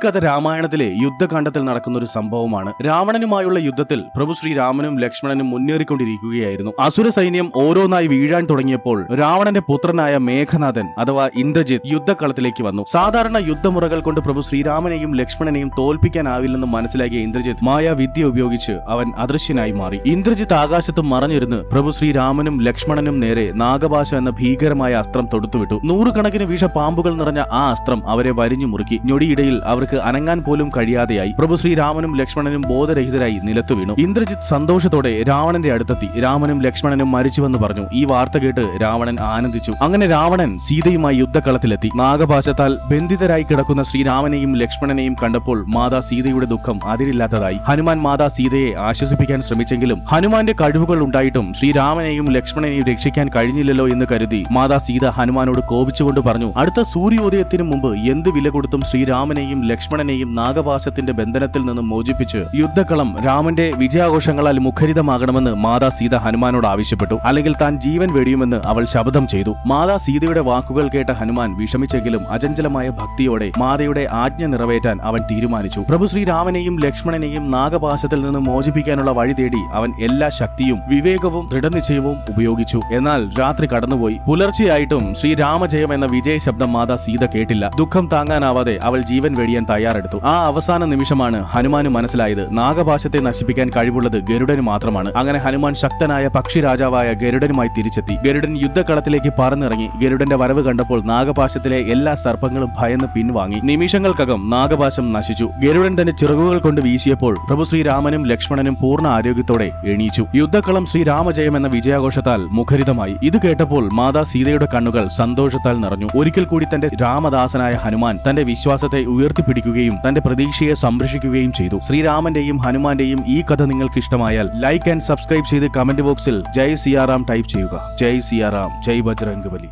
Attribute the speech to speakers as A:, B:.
A: കഥ രാമായണത്തിലെ യുദ്ധകാണ്ഡത്തിൽ നടക്കുന്ന ഒരു സംഭവമാണ്. രാവണനുമായുള്ള യുദ്ധത്തിൽ പ്രഭു ശ്രീരാമനും ലക്ഷ്മണനും മുന്നേറിക്കൊണ്ടിരിക്കുകയായിരുന്നു. അസുര സൈന്യം ഓരോന്നായി വീഴാൻ തുടങ്ങിയപ്പോൾ രാവണന്റെ പുത്രനായ മേഘനാഥൻ അഥവാ ഇന്ദ്രജിത്ത് യുദ്ധക്കളത്തിലേക്ക് വന്നു. സാധാരണ യുദ്ധമുറകൾ കൊണ്ട് പ്രഭു ശ്രീരാമനെയും ലക്ഷ്മണനെയും തോൽപ്പിക്കാനാവില്ലെന്ന് മനസ്സിലാക്കിയ ഇന്ദ്രജിത്ത് മായാവിദ്യ ഉപയോഗിച്ച് അവൻ അദൃശ്യനായി മാറി. ഇന്ദ്രജിത്ത് ആകാശത്ത് മറഞ്ഞിരുന്ന് പ്രഭു ശ്രീരാമനും ലക്ഷ്മണനും നേരെ നാഗപാശ എന്ന ഭീകരമായ അസ്ത്രം തൊടുത്തുവിട്ടു. നൂറുകണക്കിന് വിഷപാമ്പുകൾ നിറഞ്ഞ ആ അസ്ത്രം അവരെ വരിഞ്ഞു മുറുക്കി. ഞൊടിയിടയിൽ അവർക്ക് അനങ്ങാൻ പോലും കഴിയാതെയായി. പ്രഭു ശ്രീരാമനും ലക്ഷ്മണനും ബോധരഹിതരായി നിലത്തു വീണു. ഇന്ദ്രജിത്ത് സന്തോഷത്തോടെ രാവണന്റെ അടുത്തെത്തി. രാമനും ലക്ഷ്മണനും മരിച്ചുവെന്ന് പറഞ്ഞു. ഈ വാർത്ത കേട്ട് രാവണൻ ആനന്ദിച്ചു. അങ്ങനെ രാവണൻ സീതയുമായി യുദ്ധക്കളത്തിലെത്തി. നാഗപാശത്താൽ ബന്ധിതരായി കിടക്കുന്ന ശ്രീരാമനെയും ലക്ഷ്മണനെയും കണ്ടപ്പോൾ മാതാ സീതയുടെ ദുഃഖം അതിരില്ലാത്തതായി. ഹനുമാൻ മാതാ സീതയെ ആശ്വസിപ്പിക്കാൻ ശ്രമിച്ചെങ്കിലും ഹനുമാന്റെ കഴിവുകൾ ഉണ്ടായിട്ടും ശ്രീരാമനെയും ലക്ഷ്മണനെയും രക്ഷിക്കാൻ കഴിഞ്ഞില്ലല്ലോ എന്ന് കരുതി മാതാ സീത ഹനുമാനോട് കോപിച്ചുകൊണ്ട് പറഞ്ഞു, അടുത്ത സൂര്യോദയത്തിനു മുമ്പ് എന്ത് വില കൊടുത്തും ശ്രീരാമനെയും ലക്ഷ്മണനെയും നാഗപാശത്തിന്റെ ബന്ധനത്തിൽ നിന്നും മോചിപ്പിച്ച് യുദ്ധക്കളം രാമന്റെ വിജയാഘോഷങ്ങളാൽ മുഖരിതമാകണമെന്ന് മാതാ സീത ഹനുമാനോട് ആവശ്യപ്പെട്ടു. അല്ലെങ്കിൽ താൻ ജീവൻ വെടിയുമെന്ന് അവൾ ശപഥം ചെയ്തു. മാതാ സീതയുടെ വാക്കുകൾ കേട്ട ഹനുമാൻ വിഷമിച്ചെങ്കിലും അചഞ്ചലമായ ഭക്തിയോടെ മാതയുടെ ആജ്ഞ നിറവേറ്റാൻ അവൻ തീരുമാനിച്ചു. പ്രഭു ശ്രീരാമനെയും ലക്ഷ്മണനെയും നാഗപാശത്തിൽ നിന്ന് മോചിപ്പിക്കാനുള്ള വഴി തേടി അവൻ എല്ലാ ശക്തിയും വിവേകവും ദൃഢനിശ്ചയവും ഉപയോഗിച്ചു. എന്നാൽ രാത്രി കടന്നുപോയി. പുലർച്ചെയായിട്ടും ശ്രീരാമജയം എന്ന വിജയ ശബ്ദം മാതാ സീത കേട്ടില്ല. ദുഃഖം താങ്ങാനാവാതെ അവൾ ജീവൻ വെടിയാൻ തയ്യാറെടുത്തു. ആ അവസാന നിമിഷമാണ് ഹനുമാന് മനസ്സിലായത് നാഗപാശത്തെ നശിപ്പിക്കാൻ കഴിവുള്ളത് ഗരുഡന് മാത്രമാണ്. അങ്ങനെ ഹനുമാൻ ശക്തനായ പക്ഷി രാജാവായ ഗരുഡനുമായി തിരിച്ചെത്തി. ഗരുഡൻ യുദ്ധക്കളത്തിലേക്ക് പറന്നിറങ്ങി. ഗരുഡന്റെ വരവ് കണ്ടപ്പോൾ നാഗപാശത്തിലെ എല്ലാ സർപ്പങ്ങളും ഭയന്ന് പിൻവാങ്ങി. നിമിഷങ്ങൾക്കകം നാഗപാശം നശിച്ചു. ഗരുഡൻ തന്റെ ചിറകുകൾ കൊണ്ട് വീശിയപ്പോൾ പ്രഭു ശ്രീരാമനും ലക്ഷ്മണനും പൂർണ്ണ ആരോഗ്യത്തോടെ എണീച്ചു. യുദ്ധക്കളം ശ്രീരാമജയം എന്ന വിജയാഘോഷത്താൽ മുഖരിതമായി. ഇത് കേട്ടപ്പോൾ മാതാ സീതയുടെ കണ്ണുകൾ സന്തോഷത്താൽ നിറഞ്ഞു. ഒരിക്കൽ കൂടി തന്റെ രാമദാസനായ ഹനുമാൻ തന്റെ വിശ്വാസത്തെ ഉയർത്തിപ്പിടിക്കുകയും തന്റെ പ്രതീക്ഷയെ സംരക്ഷിക്കുകയും ചെയ്തു. ശ്രീരാമന്റെയും ഹനുമാന്റെയും ഈ കഥ നിങ്ങൾക്ക് ഇഷ്ടമായാൽ ലൈക്ക് ആൻഡ് സബ്സ്ക്രൈബ് ചെയ്ത് കമന്റ് ബോക്സിൽ ജയ് സിയാറാം ടൈപ്പ് ചെയ്യുക. ജയ് സിയാറാം, ജയ് ബജ്രംഗ്ബലി.